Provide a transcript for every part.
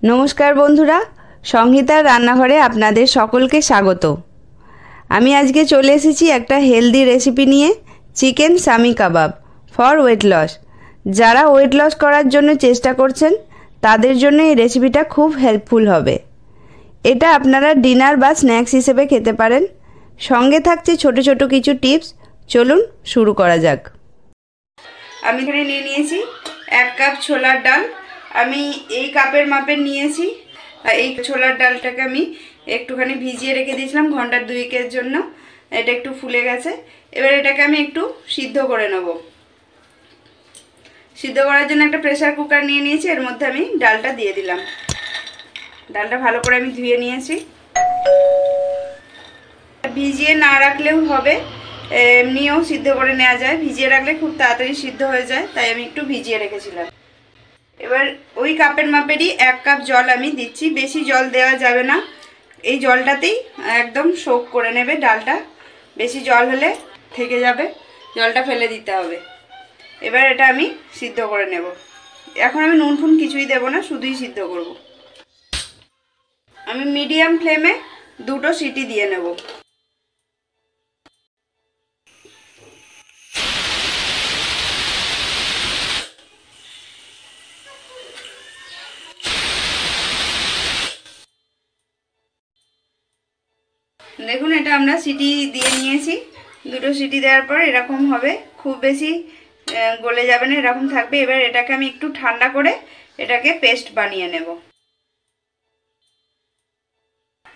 নমস্কার বন্ধুরা, সংহিতার রান্নাঘরে আপনাদের সকলকে স্বাগত। আমি আজকে চলে এসেছি একটা হেলদি রেসিপি নিয়ে, chicken shami kebab for weight loss. যারা ওয়েট লস করার জন্য চেষ্টা করছেন তাদের জন্য এই রেসিপিটা খুব হেল্পফুল হবে। এটা আপনারা ডিনার বা স্ন্যাক্স হিসেবে খেতে পারেন। সঙ্গে থাকছে ছোট ছোট কিছু টিপস। চলুন শুরু করা যাক। আমি এখানে নিয়ে নিয়েছি 1 কাপ ছোলার ডাল। আমি এই কাপের মাপের নিয়েছি। এই ছোলার ডালটাকে আমি একটুখানি ভিজিয়ে রেখে দিয়েছিলাম ঘন্টা 2 জন্য। এটা একটু ফুলে গেছে। এবার এটাকে আমি একটু সিদ্ধ করে নেব। সিদ্ধ করার জন্য একটা প্রেসার কুকার নিয়ে নিয়েছি। এর মধ্যে আমি ডালটা দিয়ে দিলাম। ডালটা ভালো করে আমি ধুয়ে নিয়েছি। ভিজিয়ে না রাখলেও হবে, এমনিও সিদ্ধ করে নেওয়া যায়। ভিজিয়ে রাখলে খুব তাড়াতাড়ি সিদ্ধ হয়ে যায়, তাই আমি একটু ভিজিয়ে রেখেছিলাম। এবার ওই কাপের মাপেরই 1 কাপ জল আমি দিচ্ছি। বেশি জল দেওয়া যাবে না, এই জলটাতেই একদম সোক করে নেবে ডালটা। বেশি জল হলে থেকে যাবে, জলটা ফেলে দিতে হবে। এবার এটা আমি সিদ্ধ করে নেব। এখন আমি নুন ফুন কিছুই দেব না, শুধুই সিদ্ধ করব। আমি মিডিয়াম ফ্লেমে 2টো সিটি দিয়ে নেব। দেখুন, এটা আমরা সিটি দিয়ে নিয়েছি। 2টো সিটি দেওয়ার পর এরকম হবে, খুব বেশি গলে যাবে না, এরকম থাকবে। এবার এটাকে আমি একটু ঠান্ডা করে এটাকে পেস্ট বানিয়ে নেব।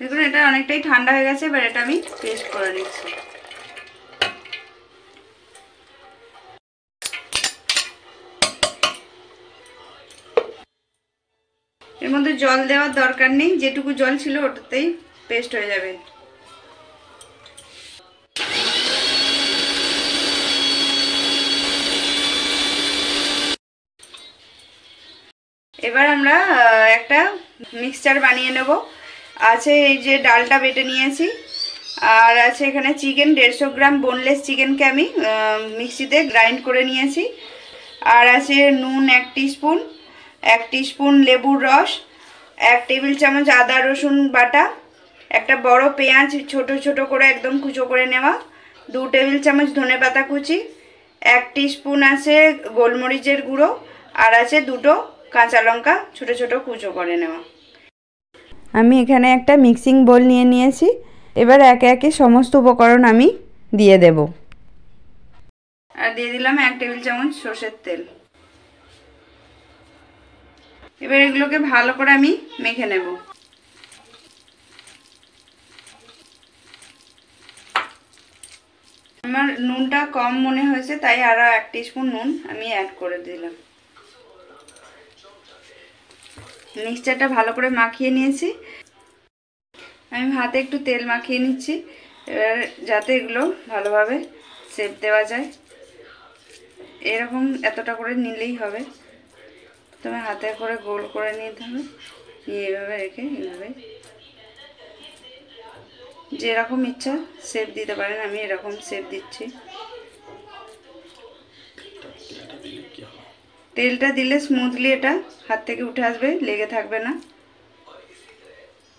দেখুন, এটা অনেকটাই ঠান্ডা হয়ে গেছে। এবার এটা আমি পেস্ট করে নিচ্ছি। এর মধ্যে জল দেওয়ার দরকার নেই, যেটুকু জল ছিল ওটাতেই পেস্ট হয়ে যাবে। এবার আমরা একটা মিক্সচার বানিয়ে নেব। আছে এই যে ডালটা বেটে নিয়েছি, আর আছে এখানে চিকেন 150 গ্রাম বোনলেস চিকেনকে আমি মিক্সিতে গ্রাইন্ড করে নিয়েছি। আর আছে নুন 1 টিস্পুন, 1 টিস্পুন লেবুর রস, 1 টেবিল চামচ আদা রসুন বাটা, একটা বড় পেঁয়াজ ছোট ছোট করে একদম কুচো করে নেওয়া, 2 টেবিল চামচ ধনেপাতা কুচি, 1 টিস্পুন আছে গোলমরিচের গুঁড়ো, আর আছে 2টো কাঁচা লঙ্কা ছোট ছোট কুচো করে নেওয়া। আমি এখানে একটা মিক্সিং বোল নিয়ে নিয়েছি। এবার একে একে সমস্ত উপকরণ আমি দিয়ে দেব। আর দিয়ে দিলাম 1 টেবিল চামচ সরষের তেল। এবার এগুলোকে ভালো করে আমি মেখে নেব। আমার নুনটা কম মনে হয়েছে, তাই আরো 1 টিস্পুন নুন আমি অ্যাড করে দিলাম। মিক্সচারটা ভালো করে মাখিয়ে নিয়েছি। আমি হাতে একটু তেল মাখিয়ে নিচ্ছি, এবার যাতে এগুলো ভালোভাবে শেপ দেওয়া যায়। এরকম এতটা করে নিলেই হবে। তবে হাতে করে গোল করে নিতে হবে, নিয়ে এভাবে রেখে এইভাবে যেরকম ইচ্ছা শেপ দিতে পারেন। আমি এরকম শেপ দিচ্ছি। তেলটা দিলে স্মুথলি এটা হাত থেকে উঠে আসবে, লেগে থাকবে না।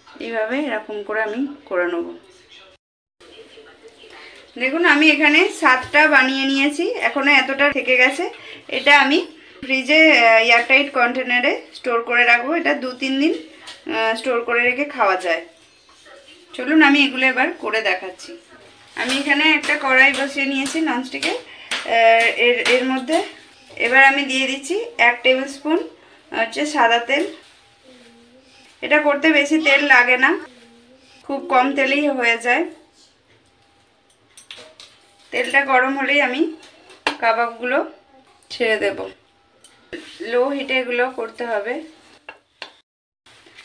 এইভাবে এরকম করে আমি করে নেব। দেখুন, আমি এখানে 7টা বানিয়ে নিয়েছি, এখনো এতটা থেকে গেছে। এটা আমি ফ্রিজে এয়ারটাইট কন্টেনারে স্টোর করে রাখবো। এটা 2-3 দিন স্টোর করে রেখে খাওয়া যায়। চলুন আমি এগুলো এবার করে দেখাচ্ছি। আমি এখানে একটা কড়াই বসিয়ে নিয়েছি ননস্টিকের। এর মধ্যে এবার আমি দিয়ে দিচ্ছি 1 টেবিল স্পুন হচ্ছে সাদা তেল। এটা করতে বেশি তেল লাগে না, খুব কম তেলেই হয়ে যায়। তেলটা গরম হলেই আমি কাবাবগুলো ছেড়ে দেব। লো হিটে এগুলো করতে হবে।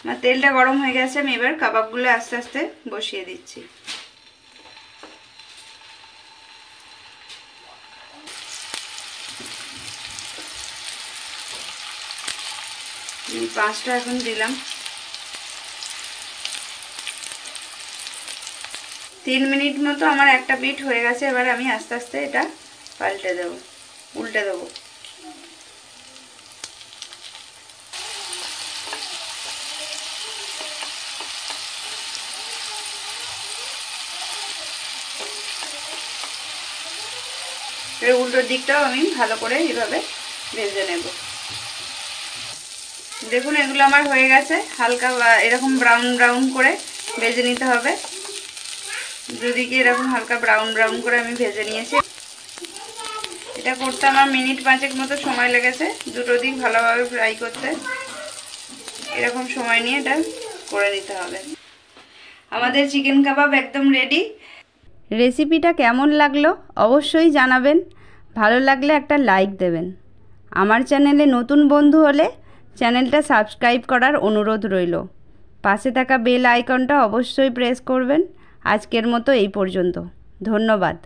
আমার তেলটা গরম হয়ে গেছে, আমি এবার কাবাবগুলো আস্তে আস্তে বসিয়ে দিচ্ছি। আমি 5টা এখন দিলাম। 3 মিনিট মতো আমার একটা পিঠ হয়ে গেছে। এবার আমি আস্তে আস্তে এটা পাল্টে দেব, উল্টে দেবো। এর উল্টো দিকটাও আমি ভালো করে এইভাবে ভেজে নেব। দেখুন এগুলো আমার হয়ে গেছে, হালকা এরকম ব্রাউন ব্রাউন করে ভেজে নিতে হবে। দুদিকে এরকম হালকা ব্রাউন ব্রাউন করে আমি ভেজে নিয়েছি। এটা করতে আমার মিনিট 5 মতো সময় লেগেছে, দুটো দিক ভালোভাবে ফ্রাই করতে। এরকম সময় নিয়ে এটা করে নিতে হবে। আমাদের চিকেন কাবাব একদম রেডি। রেসিপিটা কেমন লাগলো অবশ্যই জানাবেন, ভালো লাগলে একটা লাইক দেবেন। আমার চ্যানেলে নতুন বন্ধু হলে চ্যানেলটা সাবস্ক্রাইব করার অনুরোধ রইল। পাশে থাকা বেল আইকনটা অবশ্যই প্রেস করবেন। আজকের মতো এই পর্যন্ত, ধন্যবাদ।